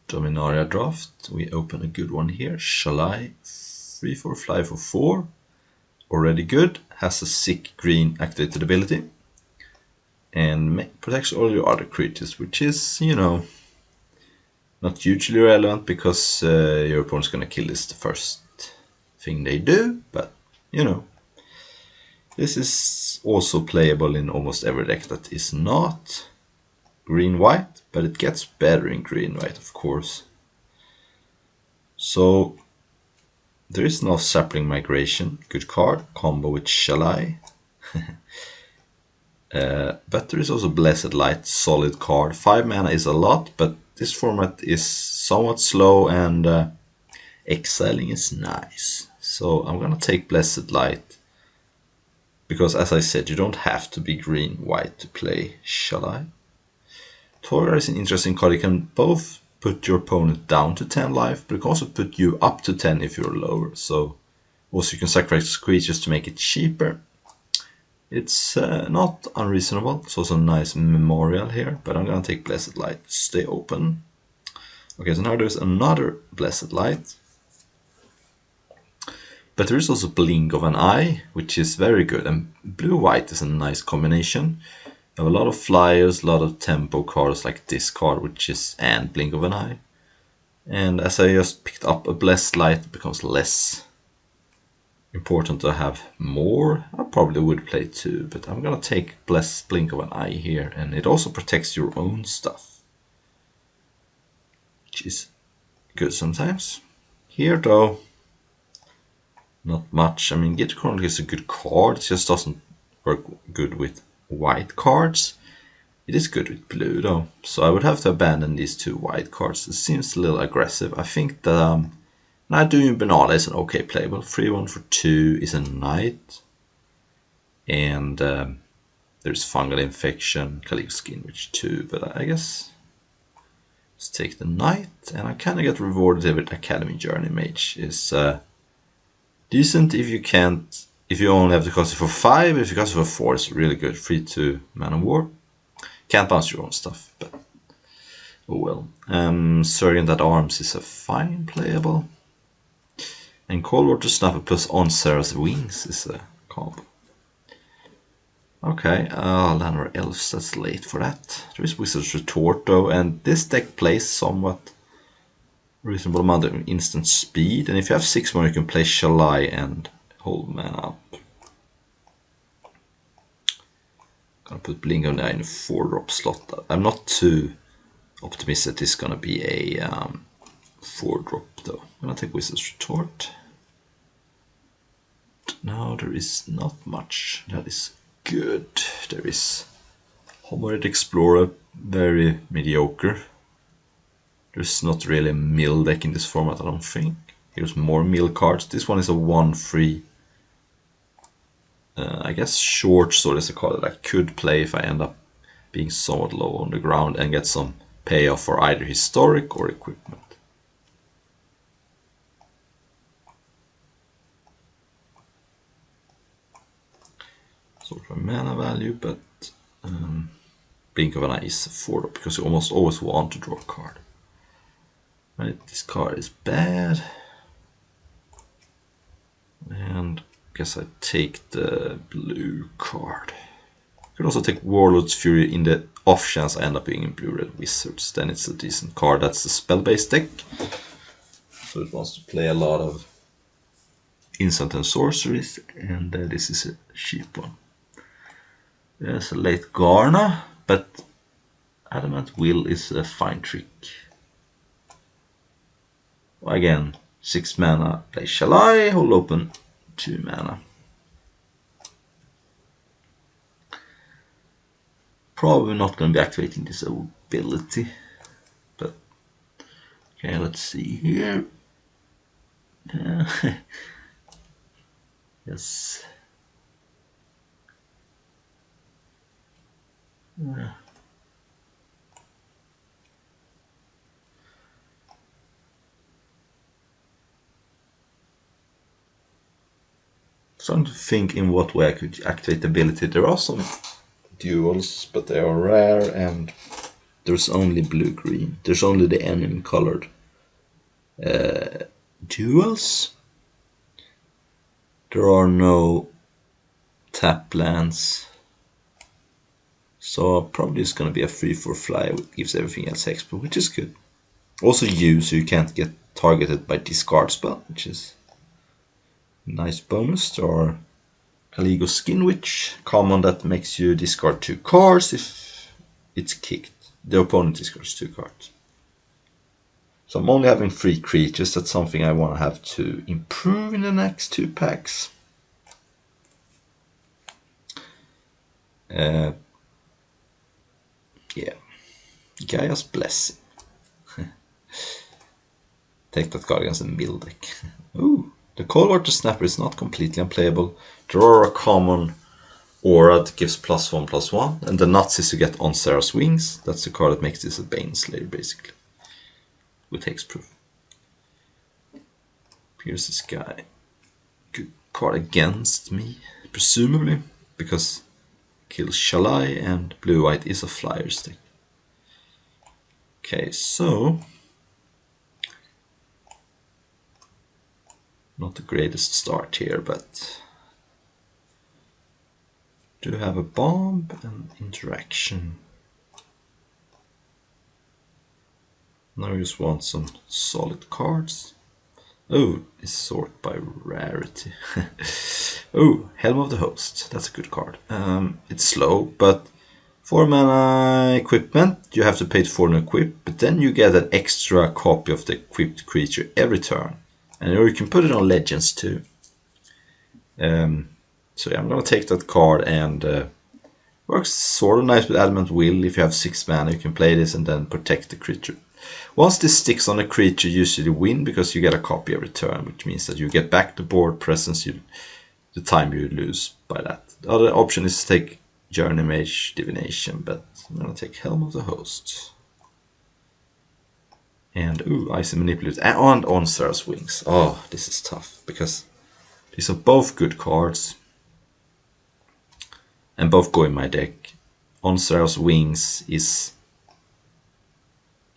Dominaria draft. We open a good one here. Shalai 3/4 fly for 4. Already good. Has a sick green activated ability. And protects all your other creatures, which is, you know, not hugely relevant because your opponent's gonna kill this the first thing they do, but you know. This is also playable in almost every deck that is not green-white, but it gets better in green-white, of course. So there is no Sapling Migration, good card, combo with Shalai. But there is also Blessed Light, solid card. 5 mana is a lot, but this format is somewhat slow and exiling is nice. So I'm gonna take Blessed Light, because as I said, you don't have to be green-white to play Shalai. Torgar is an interesting card. You can both put your opponent down to 10 life, but it can also put you up to 10 if you're lower. So also you can sacrifice creatures to make it cheaper. It's not unreasonable. It's also a nice memorial here, but I'm gonna take Blessed Light. Stay open. Okay, so now there's another Blessed Light. But there is also Blink of an Eye, which is very good, and blue-white is a nice combination. You have a lot of flyers, a lot of tempo cards like this card, which is and Blink of an Eye. And as I just picked up a Blessed Light, it becomes less important to have more. I probably would play 2, but I'm gonna take Blink of an Eye here, and it also protects your own stuff, which is good sometimes. Here though, not much. I mean, Git Chronicle is a good card, it just doesn't work good with white cards. It is good with blue though, so I would have to abandon these 2 white cards. It seems a little aggressive. I think that Night Doing Banala is an okay playable. 3/1 for 2 is a Knight. And there's Fungal Infection, Calico Skin, which 2, but I guess let's take the Knight. And I kind of get rewarded with Academy Journey Mage. Is decent if you can't, if you only have to cast it for 5. If you cast it for 4, it's really good. 3/2 Mana War. Can't bounce your own stuff, but oh well. Surgeon at Arms is a fine playable. And Coldwater Snapper plus On Sarah's Wings is a combo. Okay, Llanowar Elves, that's late for that. There is Wizard's Retort though, and this deck plays somewhat reasonable amount of instant speed, and if you have 6 more you can play Shalai and hold mana up. Gonna put Blink of an Eye in a 4-drop slot. I'm not too optimistic it's gonna be a 4-drop though. I'm gonna take Wizard's Retort. Now there is not much that is good. There is Homeworld Explorer, very mediocre. There's not really a mill deck in this format, I don't think. Here's more mill cards. This one is a 1/3. I guess Short Sword is a card that I could play if I end up being somewhat low on the ground and get some payoff for either historic or equipment. Sort of a mana value, but Blink of an Eye is a 4-drop because you almost always want to draw a card. Right, this card is bad. And I guess I take the blue card. You could also take Warlord's Fury in the off chance I end up being in Blue-Red Wizards. Then it's a decent card. That's the spell-based deck. So it wants to play a lot of instant and sorceries, and this is a cheap one. There's a late Garna, but Adamant Will is a fine trick. Again, 6 mana, play Shalai, hold open 2 mana. Probably not going to be activating this ability, but okay, let's see here. Yes. Starting to think in what way I could activate the ability. There are some duels, but they are rare and There's only blue-green. There's only the enemy colored duels. There are no tap lands. So probably it's going to be a 3/4 fly, which gives everything else expo, which is good. Also U, so you can't get targeted by discard spell, which is a nice bonus. There are Caligo Skin Witch, common that makes you discard 2 cards if it's kicked. The opponent discards 2 cards. So I'm only having 3 creatures. That's something I want to have to improve in the next 2 packs. Yeah. Gaia's Blessing. Take that card against a mill deck. Ooh, the Coldwater Snapper is not completely unplayable. Draw a common aura that gives +1/+1, and the nuts is to get on Sarah's Wings. That's the card that makes this a Baneslayer, basically, with hexproof. Here's this guy. Good card against me, presumably, because kills Shalai and blue-white is a flyer stick. Okay, so not the greatest start here, but do have a bomb and interaction. Now I just want some solid cards. Oh, it's sort by rarity. Oh, Helm of the Host. That's a good card. It's slow, but 4 mana equipment, you have to pay for an equip, but then you get an extra copy of the equipped creature every turn. And you can put it on Legends too. So yeah, I'm gonna take that card, and works sort of nice with Adamant Will. If you have 6 mana, you can play this and then protect the creature. Once this sticks on a creature, you usually win because you get a copy every turn, which means that you get back the board presence the time you lose by that. The other option is to take Journey Mage Divination, but I'm gonna take Helm of the Host. And ooh, Icy Manipulate and on Sarah's Wings. Oh, this is tough because these are both good cards and both go in my deck. On Sarah's Wings is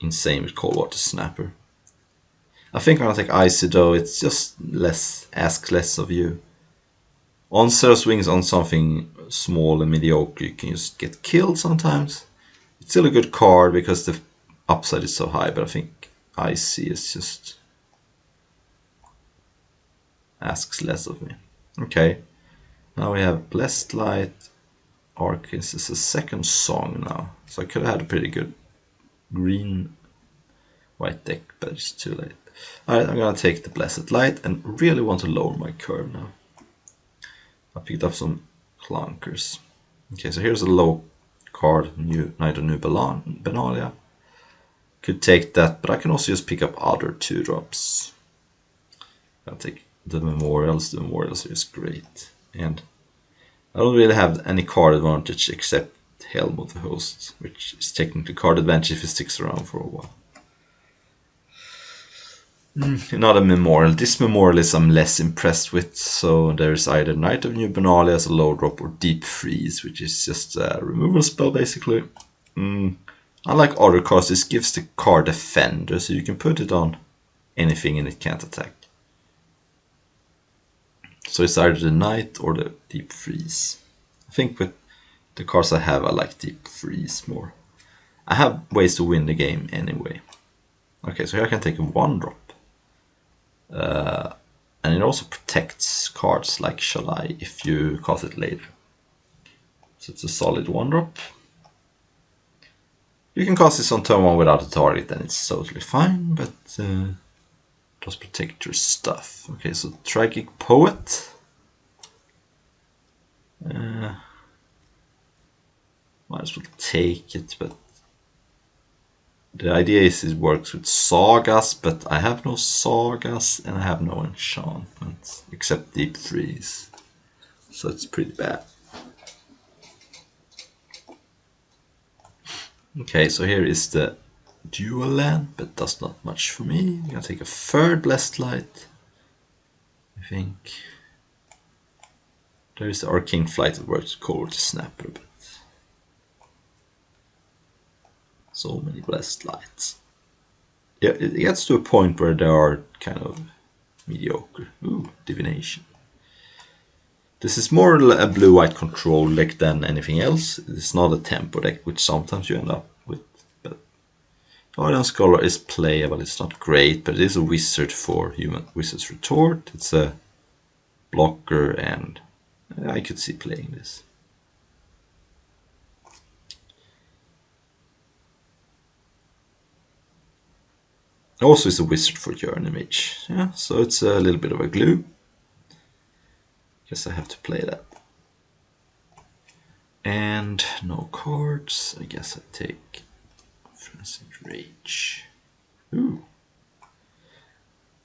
insane with Coldwater Snapper. I think I'm gonna take Icy though. It's just ask less of you. On Sarah's Wings on something small and mediocre, you can just get killed sometimes. It's still a good card because the upside is so high, but I think Icy is just asks less of me. Okay, now we have Blessed Light. Arcus is a second song now, so I could have had a pretty good green-white deck, but it's too late. Alright, I'm gonna take the Blessed Light and really want to lower my curve now. I picked up some clunkers. Okay, so here's a low card, Knight of New Benalia. Could take that, but I can also just pick up other 2-drops. I'll take the Memorials. The Memorials is great. And I don't really have any card advantage except Helm of the Host, which is technically card advantage if it sticks around for a while. Not a Memorial. This Memorialist I'm less impressed with, so there's either Knight of New Benalia as a low drop or Deep Freeze, which is just a removal spell basically. Unlike other cards, this gives the card Defender, so you can put it on anything and it can't attack. So it's either the Knight or the Deep Freeze. I think with the cards I have, I like Deep Freeze more. I have ways to win the game anyway. Okay, so here I can take a 1-drop. And it also protects cards like Shalai if you cast it later. So it's a solid 1-drop. You can cast this on turn 1 without a target, and it's totally fine, but does protect your stuff. Okay, so Tragic Poet. Might as well take it, but the idea is it works with Sagas, but I have no Sagas and I have no enchantments except Deep Freeze, so it's pretty bad. Okay, so here is the dual land, but does not much for me. I'm gonna take a third Blessed Light, I think. There is the Arcane Flight that works with Coldwater Snapper, but So many blessed lights. Yeah, it gets to a point where they are kind of mediocre. Ooh, divination. This is more a blue-white control deck than anything else. It's not a tempo deck, which sometimes you end up with. But Guardian Scholar is playable. It's not great, but it is a wizard for Human Wizard's Retort. It's a blocker, and I could see playing this. Also, it's a wizard for Journey Mage. Yeah, so it's a little bit of a glue. Guess I have to play that. And no cards. I guess I take Frenzied Rage. Ooh.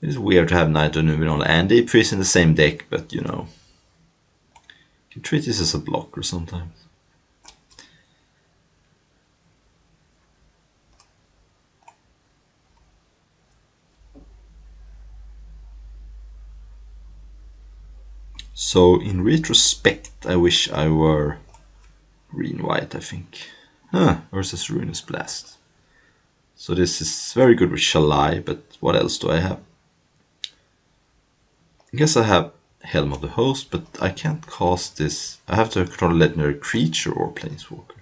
It's weird to have Knight of Numenor and Deep Freeze in the same deck, but you know. You can treat this as a blocker sometimes. So in retrospect, I wish I were green-white, I think. Versus Ruinous Blast. So this is very good with Shalai, but what else do I have? I guess I have Helm of the Host, but I can't cast this. I have to control a legendary creature or planeswalker.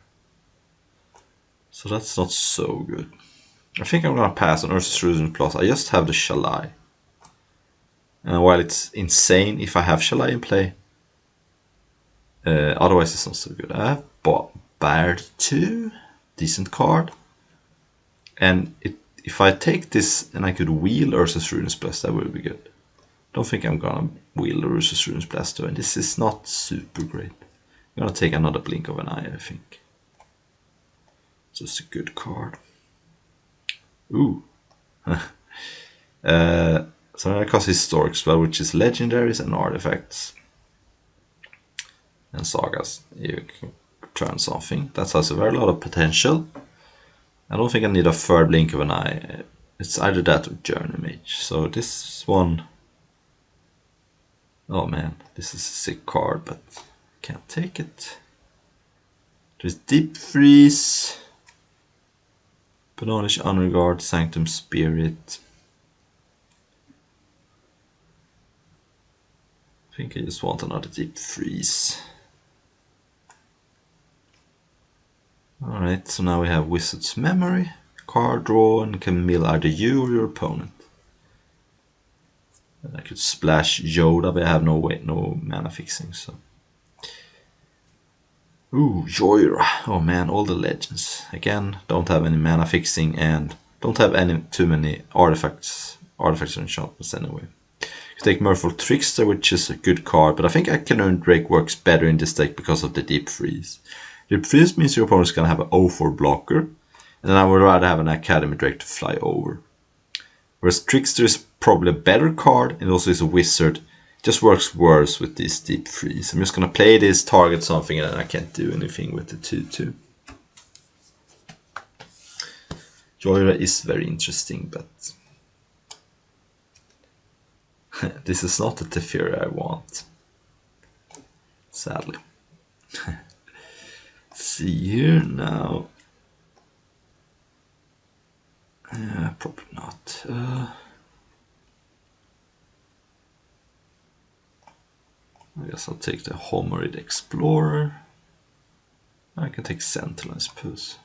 So that's not so good. I think I'm gonna pass on Urza's Ruinous Plus. I just have the Shalai. And while it's insane if I have Shalai in play, otherwise it's not so good. I have Bard 2, decent card. And if I take this and I could wheel Urza's Ruinous Blast, that would be good. Don't think I'm gonna wheel Urza's Ruinous Blast though, and this is not super great. I'm gonna take another Blink of an Eye, I think. Just a good card. Ooh. So I'm gonna cast Historic Spell, which is legendaries and artifacts. And sagas. You can turn something. That has a very lot of potential. I don't think I need a third Blink of an Eye. It's either that or Journey Mage. So this one... Oh man, this is a sick card, but can't take it. There's Deep Freeze. Penonish Unregard, Sanctum Spirit. I think I just want another Deep Freeze. Alright, so now we have Wizard's Memory. Card draw and can mill either you or your opponent. And I could splash Yoda, but I have no mana fixing, so. Ooh, Joyra. Oh man, all the legends. Again, don't have any mana fixing and don't have too many artifacts and enchantments anyway. You take Merfolk Trickster, which is a good card, but I think Cannon Drake works better in this deck because of the Deep Freeze. Deep Freeze means your opponent's gonna have an 0-4 blocker, and then I would rather have an Academy Drake to fly over. Whereas Trickster is probably a better card, and also is a wizard. It just works worse with this Deep Freeze. I'm just gonna play this, target something, and then I can't do anything with the 2-2. Joyra is very interesting, but this is not the Teferi I want, sadly. Let's see here now. Probably not. I guess I'll take the Homerid Explorer. I can take Sentinel, I suppose.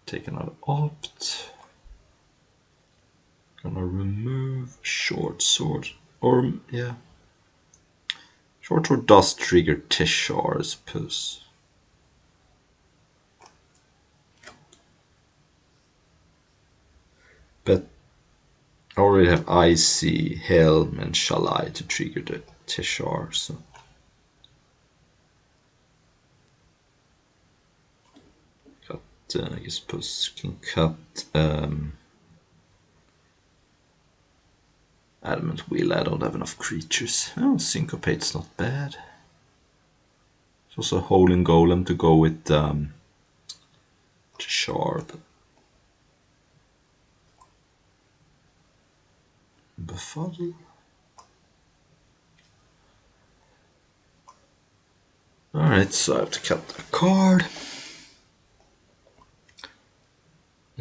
Take another Opt. Gonna remove Short Sword. Or, yeah. Short Sword does trigger Teshar, I suppose. But I already have Icy, Helm, and Shalai to trigger the Teshar, so. Cut, I suppose can cut Adamant Wheel. I don't have enough creatures. Oh, Syncopate's not bad. There's also a Howling Golem to go with Teshar, but Befuddle. Alright, so I have to cut a card.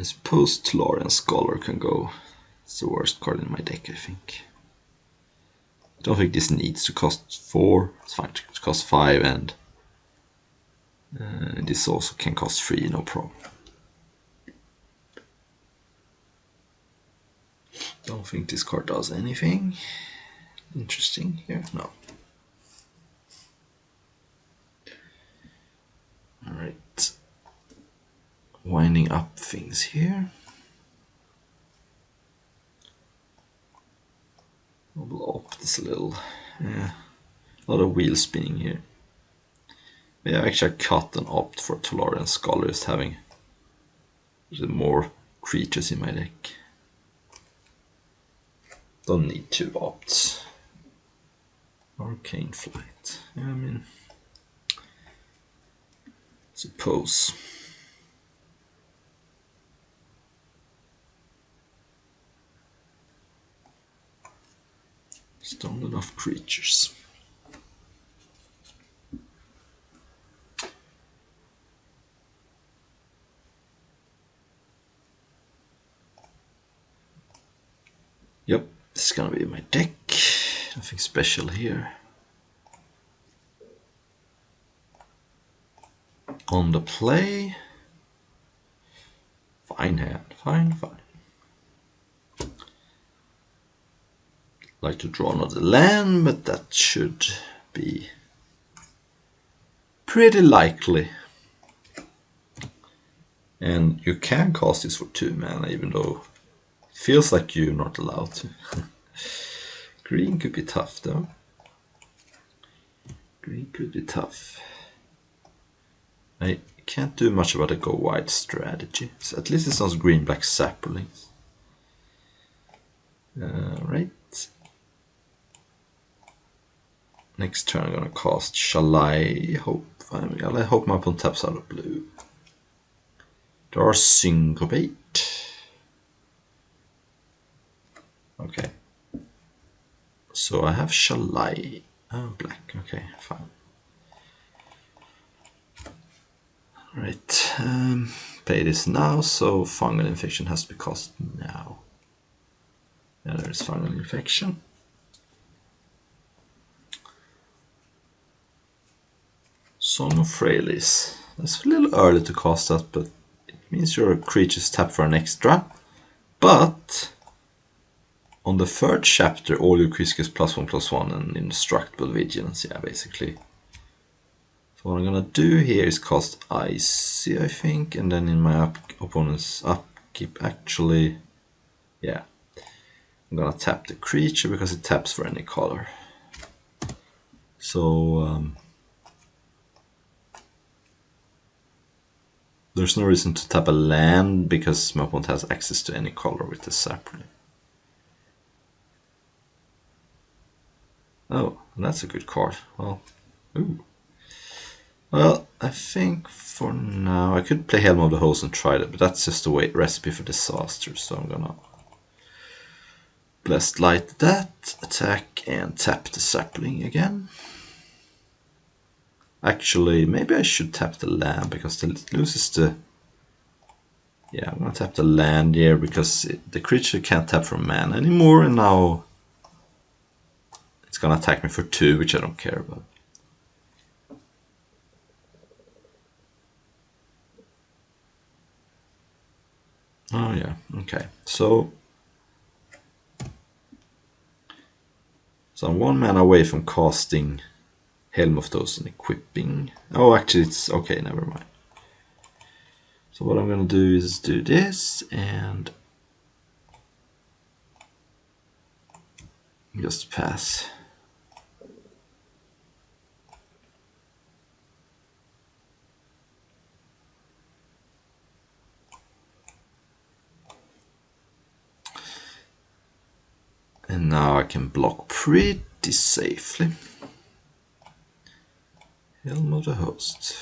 I suppose Tolarian Scholar can go. It's the worst card in my deck, I think. I don't think this needs to cost 4. It's fine to cost 5, and this also can cost 3, no problem. Don't think this card does anything interesting here. No. Alright. Winding up things here. I'll blow up this little, a lot of wheel spinning here. Yeah, actually I cut and opt for Tolarian Scholars having more creatures in my deck. Don't need 2 opts. Arcane Flight. Yeah, I mean, suppose. Don't enough creatures. Yep, this is gonna be my deck. Nothing special here. On the play. Fine hand, fine. Like to draw another land, but that should be pretty likely. And you can cast this for 2 mana, even though it feels like you're not allowed to. Green could be tough though. Green could be tough. I can't do much about a go wide strategy. So at least it's not green-black saplings. Right. Next turn I'm gonna cast Shall I Hope. I hope my opponent taps out of blue. There are Syncopate. Okay. So I have Shall I. Oh, black. Okay, fine. Alright. Pay this now, so Fungal Infection has to be cast now. Yeah, there's Fungal Infection. Song of Freyalise. That's a little early to cast that, but it means your creatures tap for an extra. But on the 3rd chapter, all your creatures get +1/+1 and indestructible vigilance. Yeah, basically. So what I'm gonna do here is cast Icy, I think, and then in my opponent's upkeep, actually, yeah, I'm gonna tap the creature because it taps for any color. So there's no reason to tap a land because my opponent has access to any color with the sapling. Oh, that's a good card. Well, ooh. Well, I think for now I could play Helm of the Host and try that, but that's just a recipe for disaster. So I'm gonna Blessed Light that, attack, and tap the sapling again. Actually, maybe I should tap the land because it loses the... Yeah, I'm gonna tap the land here because the creature can't tap for mana anymore, and now it's gonna attack me for 2, which I don't care about. Oh yeah, okay. So I'm 1 mana away from casting Helm of Those and equipping. Oh, actually it's okay, never mind. So what I'm gonna do is do this and just pass. And now I can block pretty safely. Helm of the Host.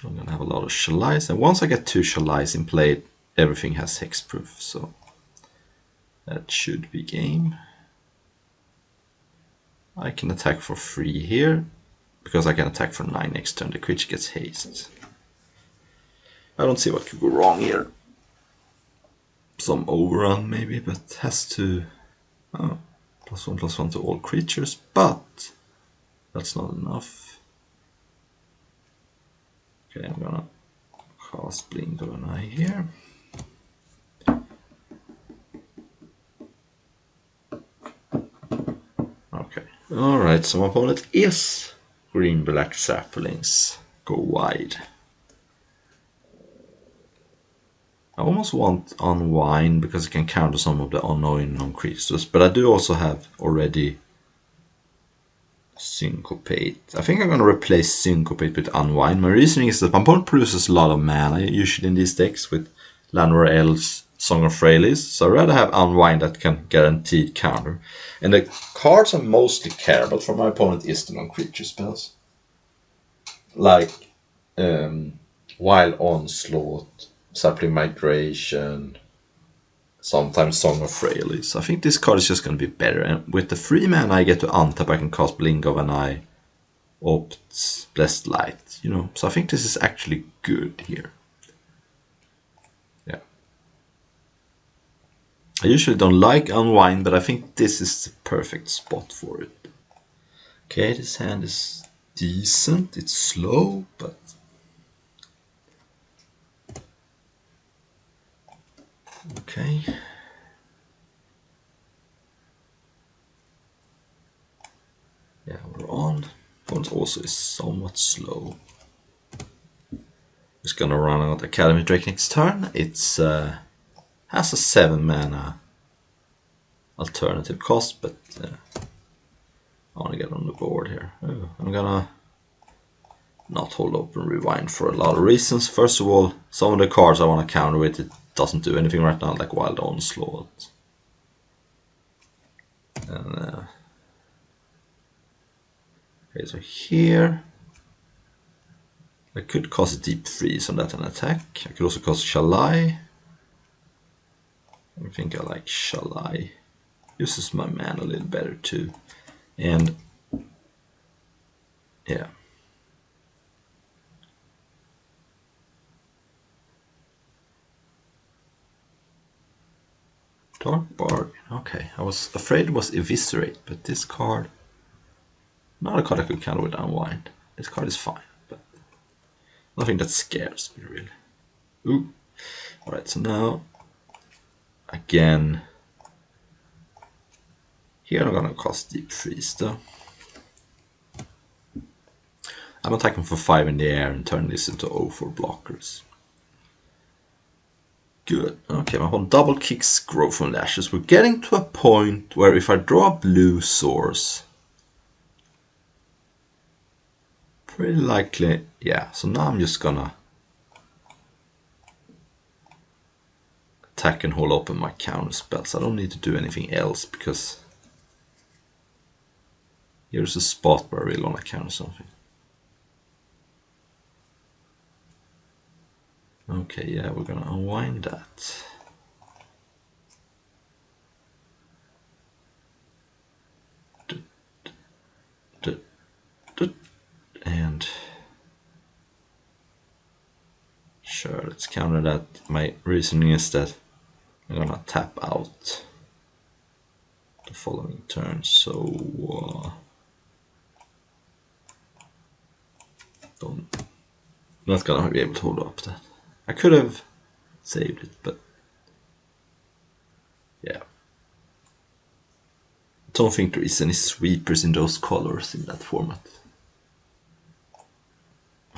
I'm gonna have a lot of Shallais, and once I get 2 Shallais in play, everything has hexproof, so that should be game. I can attack for 3 here, because I can attack for 9 next turn. The creature gets haste. I don't see what could go wrong here. Some overrun maybe, but has to... Oh, +1/+1 to all creatures, but that's not enough. Okay, I'm gonna cast Blink of an Eye here. Okay, alright, so my opponent is green-black saplings. Go wide. I almost want Unwind because it can counter some of the annoying non-creatures, but I do also have already Syncopate. I think I'm going to replace Syncopate with Unwind. My reasoning is that my opponent produces a lot of mana, usually in these decks, with Llanowar Elves, Song of Freyalise, so I'd rather have Unwind that can guaranteed counter. And the cards I mostly care about for my opponent is the non-creature spells. Like Wild Onslaught, Sapling Migration, sometimes Song of Freyalise. I think this card is just going to be better. And with the 3 mana I get to untap, I can cast Blink of an Eye, Opt, Blessed Light, you know. So I think this is actually good here. Yeah. I usually don't like Unwind, but I think this is the perfect spot for it. Okay, this hand is decent. It's slow, but... Okay. Yeah, we're on. Opponent also is somewhat slow. Just gonna run out Academy Drake next turn. It's has a 7 mana alternative cost, but I want to get on the board here. Oh, I'm gonna not hold open Rewind for a lot of reasons. First of all, some of the cards I want to counter with, it doesn't do anything right now, like Wild Onslaught. And okay, so here I could cast a Deep Freeze on that and attack. I could also cast Shalai. I think I like Shalai. Uses my mana a little better too. And yeah. Dark Bargain. Okay, I was afraid it was Eviscerate, but this card, not a card I could counter with Unwind. This card is fine, but nothing that scares me really. Ooh. Alright, so now again here I'm gonna cast Deep Freeze though. I'm attacking for 5 in the air and turn this into 0 blockers. Good. Okay, my opponent double kicks Growth from Lashes. We're getting to a point where if I draw a blue source, pretty likely, yeah, so now I'm just gonna attack and hold open my counter spells. I don't need to do anything else because here's a spot where I really want to counter something. Okay, yeah, we're gonna unwind that. And sure, let's counter that. My reasoning is that I'm gonna tap out the following turn, so not gonna be able to hold up that. I could have saved it, but yeah. I don't think there is any sweepers in those colors in that format.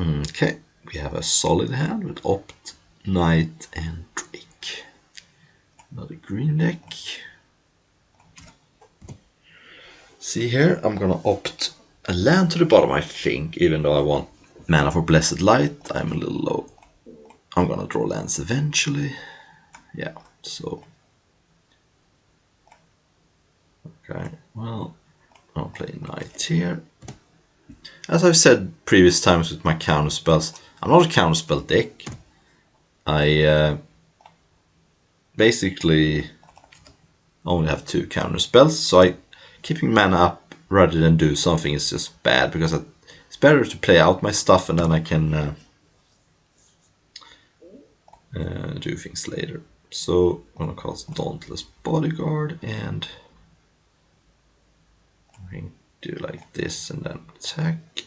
Okay, we have a solid hand with Opt, Knight and Drake. Another green deck. See here, I'm gonna opt a land to the bottom, I think, even though I want mana for Blessed Light. I'm a little low. I'm gonna draw lands eventually. Yeah, so. Okay, well, I'll play Knight here. As I've said previous times with my counter spells, I'm not a counterspell deck. I basically only have 2 counter spells, so keeping mana up rather than do something is just bad, because it's better to play out my stuff and then I can do things later. So I'm gonna cast Dauntless Bodyguard and I'm going to do like this and then attack.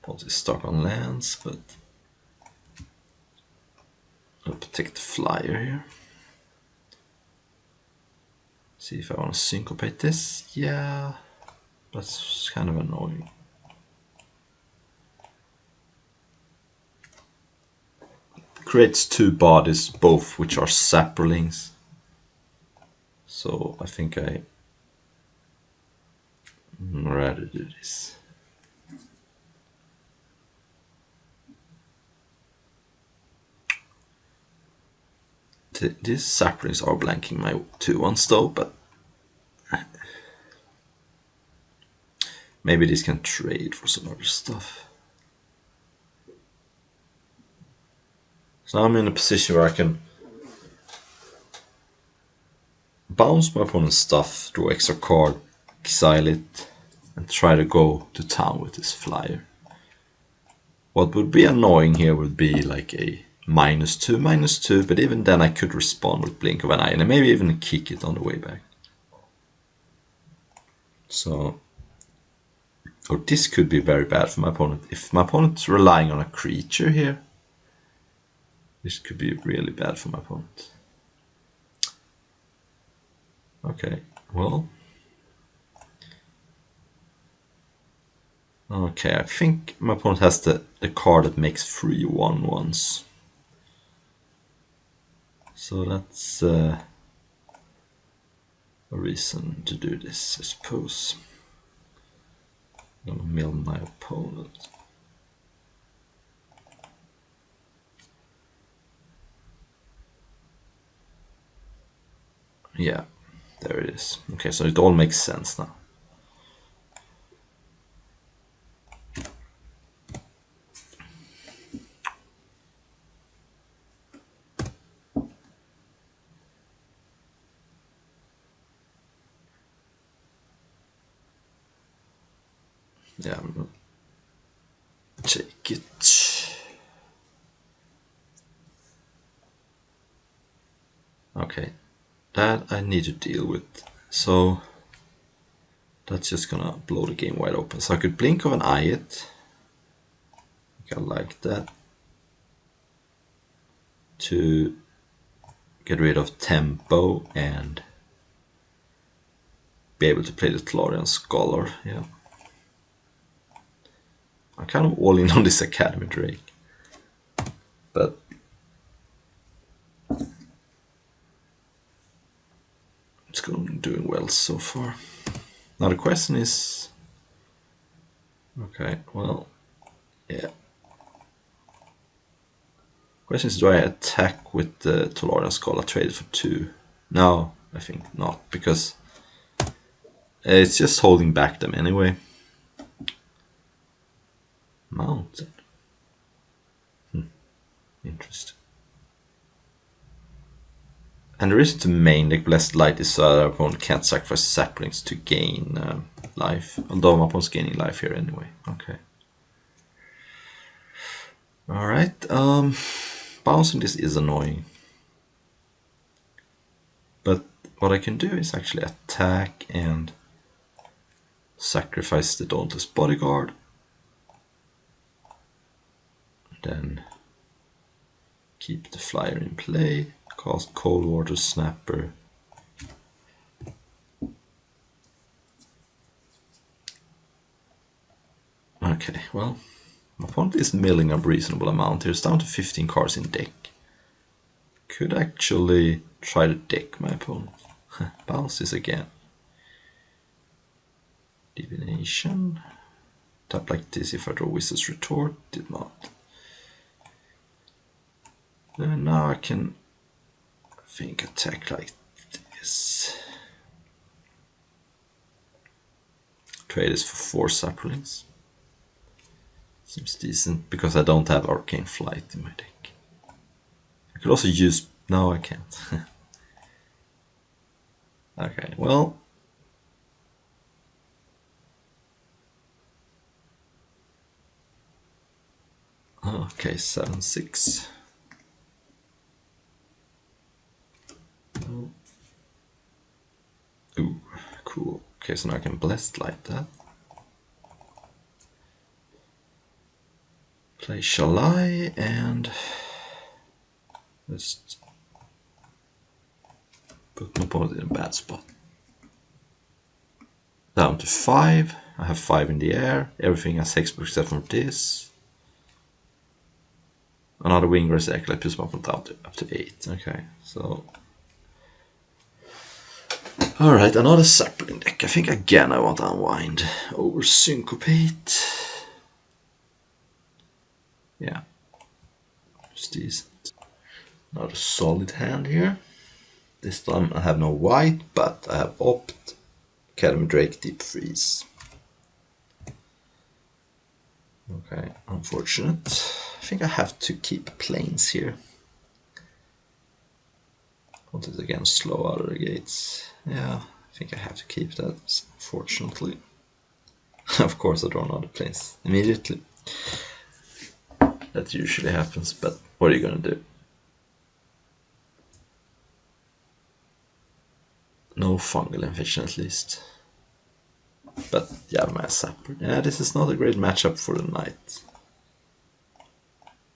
Put this stuck on lands, but I'll protect the flyer here. See if I want to syncopate this. Yeah, that's kind of annoying. Creates two bodies, both which are saplings. So I think I rather do this. These saplings are blanking my 2/1 though, but maybe these can trade for some other stuff. So now I'm in a position where I can bounce my opponent's stuff, draw extra card, exile it, and try to go to town with this flyer. What would be annoying here would be like a -2/-2, but even then I could respond with Blink of an Eye and maybe even kick it on the way back. So, or this could be very bad for my opponent. If my opponent's relying on a creature here, this could be really bad for my opponent. Okay, well. Okay, I think my opponent has the card that makes 3 1/1s. So that's a reason to do this, I suppose. I'm gonna mill my opponent. Yeah, there it is. Okay, so it all makes sense now. Yeah, I'm gonna take it. Okay, that I need to deal with. So that's just gonna blow the game wide open. So I could Blink of an Eye it. I like that. To get rid of tempo and be able to play the Tolarian Scholar. Yeah, I'm kind of all in on this Academy Drake, but it's doing well so far. Now the question is, okay, well, yeah. Question is, do I attack with the Tolarian Scholar traded for 2? No, I think not, because it's just holding back them anyway. Mountain. Interesting. And the reason to main the Blessed Light is so that our opponent can't sacrifice saplings to gain life, although my opponent's gaining life here anyway. Okay. Alright, bouncing this is annoying. But what I can do is actually attack and sacrifice the Dauntless Bodyguard. Then keep the flyer in play, cast Coldwater Snapper. Okay, well, my opponent is milling a reasonable amount here. It's down to 15 cards in deck. Could actually try to deck my opponent. Bounce this again. Divination. Tap like this if I draw Wizard's Retort. Did not. And now I can, I think, attack like this. Trade this for 4 saplings. Seems decent because I don't have Arcane Flight in my deck. I could also use... No, I can't. Okay, well... Okay, 7/6. Ooh, cool. Okay, so now I can blast like that. Play Shalai and just put my opponent in a bad spot. Down to 5. I have 5 in the air. Everything has hexproof except for this. Another Wingress Acolyte puts my opponent up to 8. Okay, so. Alright, another sapling deck. I think again I want to unwind over Syncopate. Yeah. Just these. Another solid hand here. This time I have no white, but I have Opt, Academy Drake, Deep Freeze. Okay, unfortunate. I think I have to keep planes here. Want it again, slow out of the gates. Yeah, I think I have to keep that, unfortunately. Of course I draw another planes immediately. That usually happens, but what are you gonna do? No fungal infection at least. But yeah, my Sapper. Yeah, this is not a great matchup for the knight.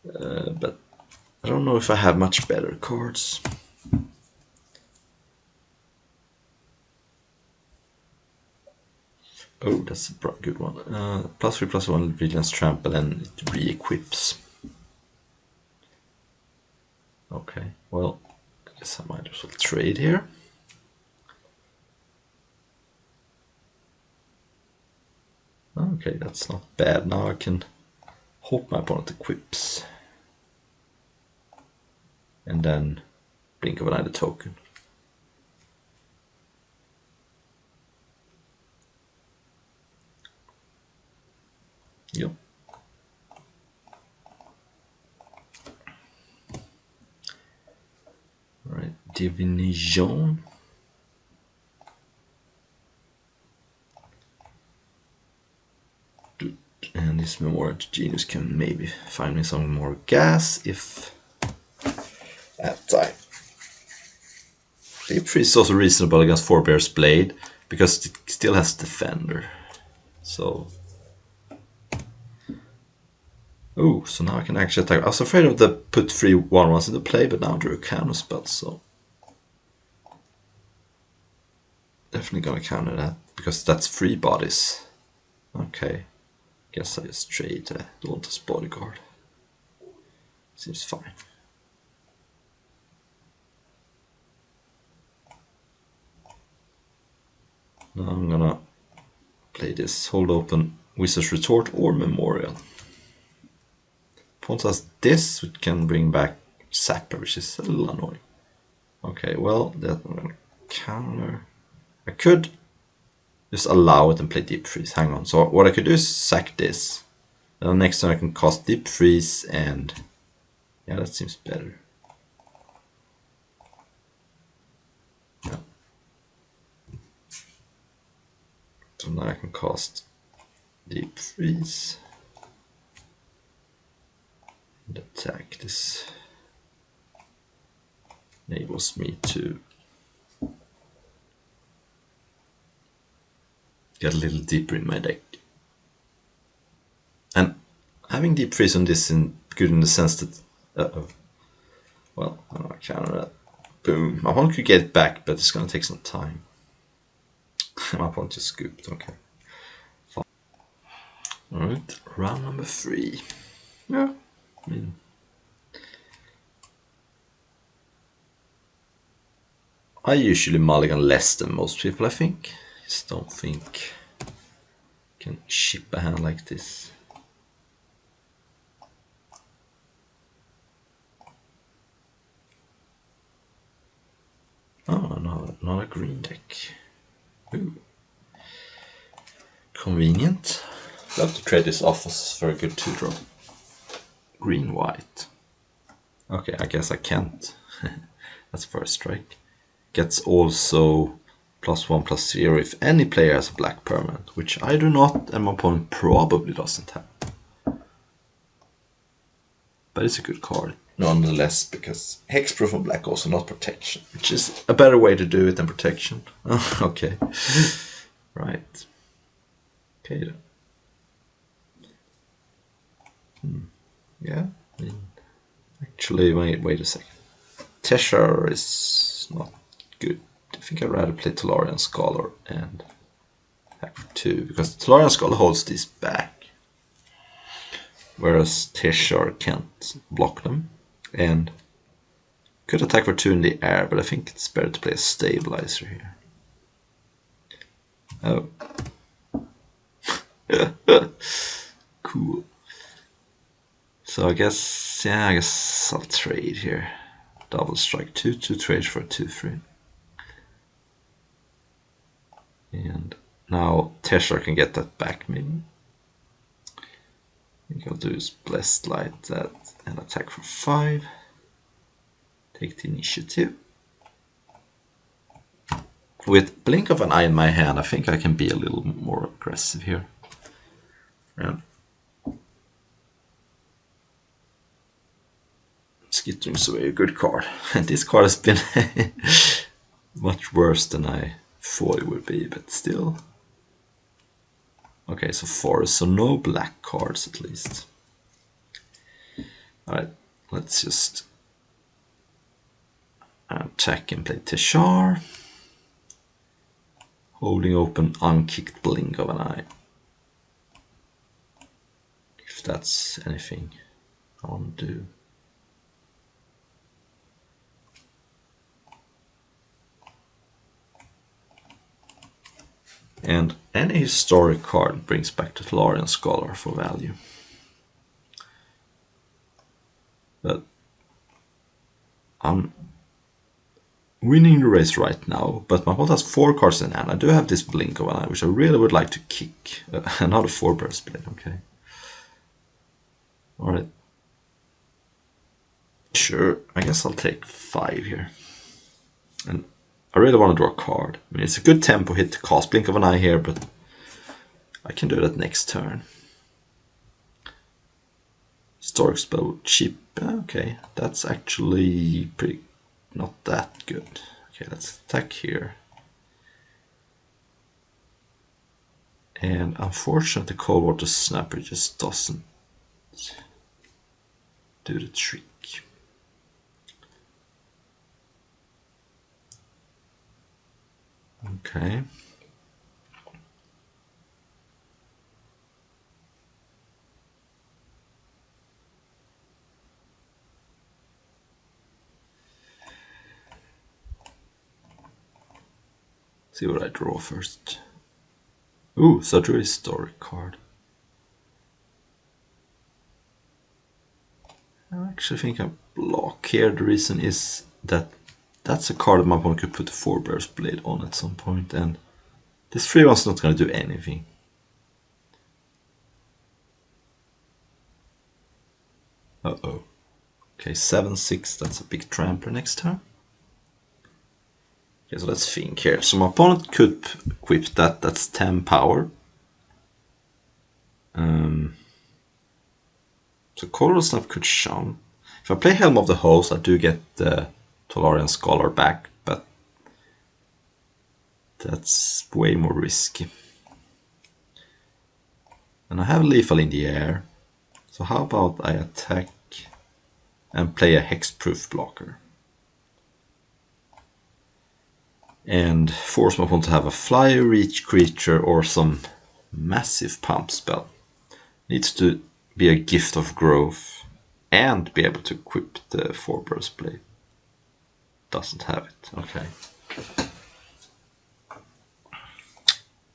But I don't know if I have much better cards. Oh, that's a good one. +3/+1 Vigilance Trample and it re-equips. Okay, well, I guess I might as well trade here. Okay, that's not bad. Now I can hope my opponent equips. And then Blink of an Eye the token. Yep. Alright, Divination. And this Memorial to Genius can maybe find me some more gas if I have time. Deep Freeze is also reasonable against Forebear's Blade because it still has Defender. So. Oh, so now I can actually attack. I was afraid of the put 3 1/1s into play, but now I drew a counter spell, so. Definitely gonna counter that because that's 3 bodies. Okay. Guess I just trade Dauntless Bodyguard. Seems fine. Now I'm gonna play this Hold Open, Wizard's Retort or Memorial. Opponent has this, which can bring back Sapper, which is a little annoying. Okay, well, that I'm gonna counter. I could just allow it and play Deep Freeze. Hang on. So what I could do is sack this. Then next time I can cast Deep Freeze and yeah, that seems better. Yeah. So now I can cast Deep Freeze and attack. This enables me to get a little deeper in my deck. And having Deep Freeze on this is good in the sense that well, I don't know, I counter that. Boom. My opponent could get it back, but it's gonna take some time. My opponent just scooped, okay. Fine. Alright, round number 3. Yeah, I mean, I usually mulligan less than most people, I think. I just don't think I can ship a hand like this. Oh, not a green deck. Ooh. Convenient. Love to trade this off as very good 2-draw. Green-white. Okay, I guess I can't. That's first strike. Gets also +1/+0 if any player has a black permanent, which I do not, and my opponent probably doesn't have. But it's a good card. nonetheless, because hexproof on black also not protection, which is a better way to do it than protection. Okay. Right. Okay then. Yeah. Actually, wait a second. Teshar is not good. I think I'd rather play Tolarian Scholar and attack for 2, because Tolarian Scholar holds these back, whereas Teshar can't block them, and could attack for 2 in the air, but I think it's better to play a Stabilizer here. Oh. Cool. So I guess I'll trade here. Double strike 2 trade for a 2/3. And now Teshar can get that back maybe. I think I'll do is Blessed Light that and attack for 5. Take the initiative. With Blink of an Eye in my hand, I think I can be a little more aggressive here. Yeah. Skittering's away a good card. And this card has been much worse than I thought it would be, but still. Okay, so 4, so no black cards at least. Alright, let's just attack and play Teshar. Holding open unkicked Blink of an Eye. If that's anything I want to do. And any historic card brings back the Tolarian Scholar for value. But I'm winning the race right now, but my opponent has 4 cards in hand. I do have this Blink of an Eye, which I really would like to kick. Another 4-burst blade, okay. Alright. Sure, I guess I'll take 5 here. And I really want to draw a card. I mean, it's a good tempo hit to cast Blink of an Eye here, but I can do that next turn. Historic spell, cheap. Okay, that's actually pretty not that good. Okay, let's attack here. And unfortunately, Coldwater Snapper just doesn't do the trick. Okay. See what I draw first. Ooh, such a historic card. I actually think I block here. The reason is that that's a card that my opponent could put a 4-burst blade on at some point, and this 3/1's not going to do anything. Uh-oh. Okay, 7/6, that's a big trampler next turn. Okay, so let's think here. So my opponent could equip that, that's 10 power. So Coral Snap could shun. If I play Helm of the Host, I do get the Tolarian Scholar back, but that's way more risky. And I have Lethal in the air. So how about I attack and play a Hexproof blocker. And force my opponent to have a Fly, Reach creature or some massive pump spell. Needs to be a Gift of Growth and be able to equip the 4-burst blade. Doesn't have it, okay.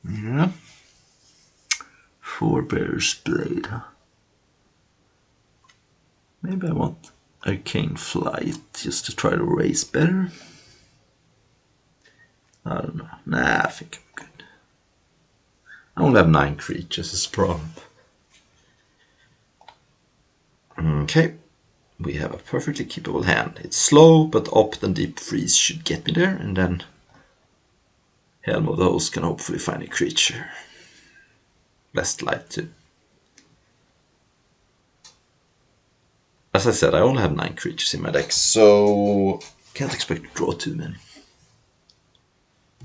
Yeah. 4-burst blade, huh? Maybe I want Arcane Flight just to try to raise better. I don't know. Nah, I think I'm good. I only have 9 creatures as a problem. Okay, we have a perfectly keepable hand. It's slow, but Opt and Deep Freeze should get me there, and then Helm of the Host can hopefully find a creature. Blessed Light too. as I said, I only have 9 creatures in my deck, so can't expect to draw too many.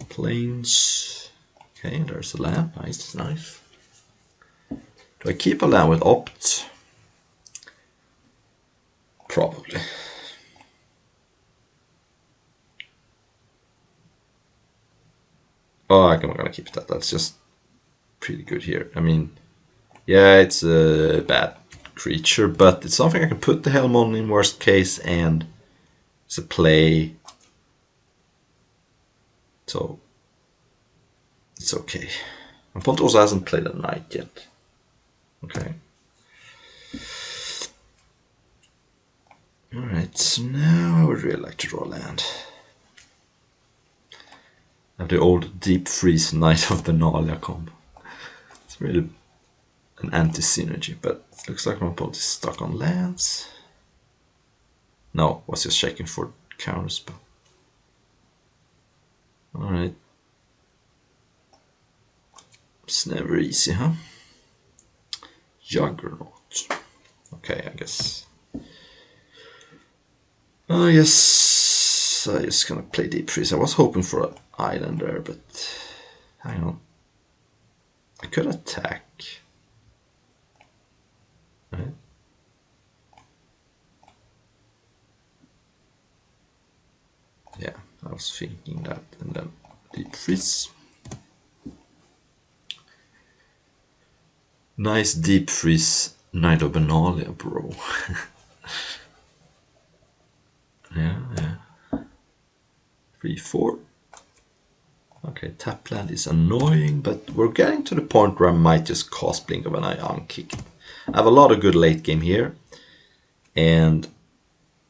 Plains. Okay, there's a land. Nice, nice. Do I keep a land with Opt? Probably. Oh, I'm gonna keep that. That's just pretty good here. I mean, yeah, it's a bad creature, but it's something I can put the Helm on in worst case, and it's a play. So it's okay. My opponent also hasn't played a Knight yet. Okay. Alright, so now I would really like to draw land. I have the old Deep Freeze Knight of Benalia combo. It's really an anti-synergy, but it looks like my opponent is stuck on lands. No, was just checking for counterspell. Alright. It's never easy, huh? Juggernaut. Okay, I guess. I guess I'm just gonna play Deep Freeze. I was hoping for an island there, but hang on. I could attack. Right. Yeah, I was thinking that, and then Deep Freeze. Nice Deep Freeze Knight of Benalia, bro. Yeah. 3/4. Okay, tap land is annoying, but we're getting to the point where I might just cast Blink of an Eye unkicked. I have a lot of good late game here, and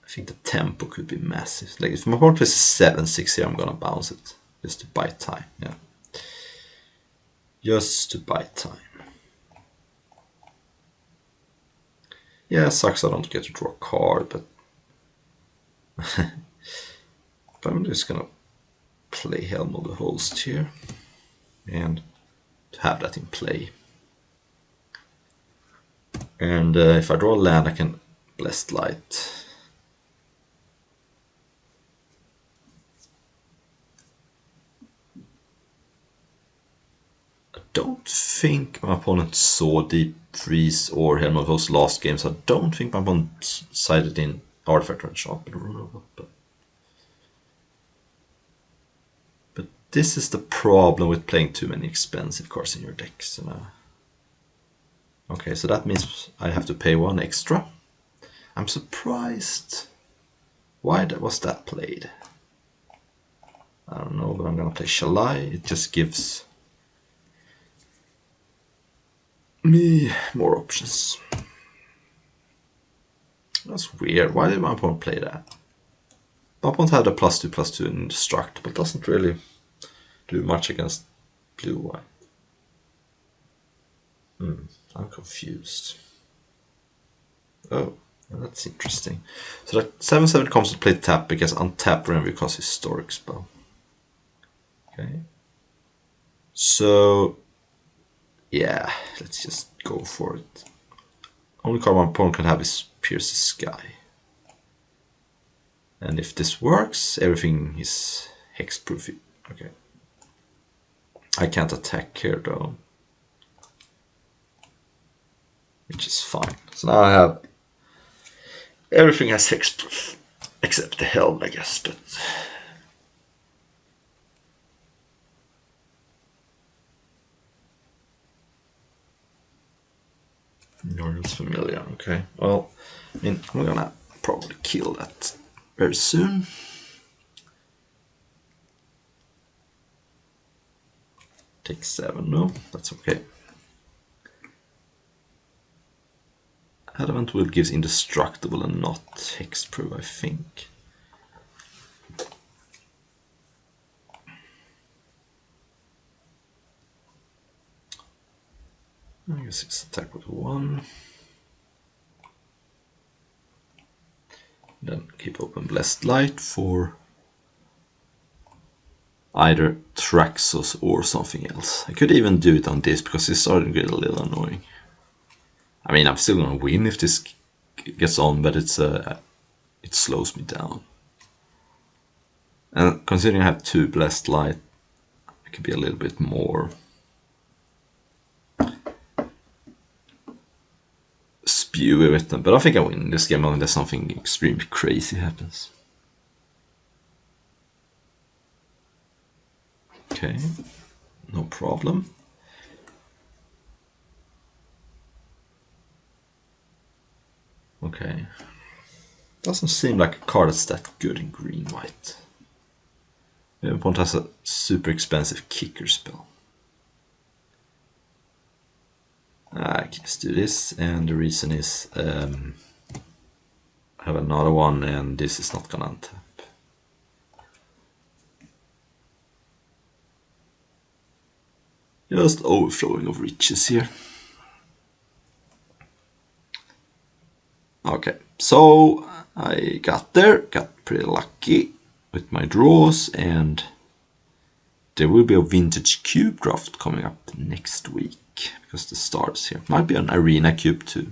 I think the tempo could be massive. Like if my opponent plays 7/6 here, I'm gonna bounce it just to buy time. Yeah, just to buy time. Yeah, it sucks I don't get to draw a card, but but I'm just gonna play Helm of the Host here and to have that in play. And if I draw a land, I can Blessed Light. I don't think my opponent saw Deep Freeze or Helm of the Host last game, so I don't think my opponent sided in Artifact or Enchantment Removal. But this is the problem with playing too many expensive cards in your decks. Okay, so that means I have to pay 1 extra. I'm surprised. Why was that played? I don't know, but I'm gonna play Shalai. It just gives me more options. That's weird. Why did my opponent play that? My opponent had a +2/+2 indestructible. Doesn't really do much against blue-white. I'm confused. Oh, that's interesting. So that 7/7 comes to play tap because untap whenever you cast Historic Spell. Okay. So yeah, let's just go for it. Only card my opponent can have is Pierce the Sky. And if this works, everything is hexproof. Okay. I can't attack here though, which is fine. So now I have everything has hexproof except the Helm, I guess. But Norn's Familiar. Okay. Well, I mean, I'm gonna probably kill that very soon. Take 7, no, that's okay. Adamant Will gives indestructible and not hexproof, I think. I guess it's attack with 1. Then keep open Blessed Light for either Traxos or something else. I could even do it on this because it's starting to get a little annoying. I mean, I'm still gonna win if this gets on, but it slows me down. And considering I have 2 blessed light, I could be a little bit more spewy with them. But I think I win this game unless something extremely crazy happens. Okay, no problem. Okay. Doesn't seem like a card that's that good in green-white. My opponent has a super expensive kicker spell. I can just do this, and the reason is I have another one, and this is not gonna untap. Just overflowing of riches here. Okay, so I got pretty lucky with my draws, and there will be a vintage cube draft coming up next week because the stars here. Might be an arena cube too.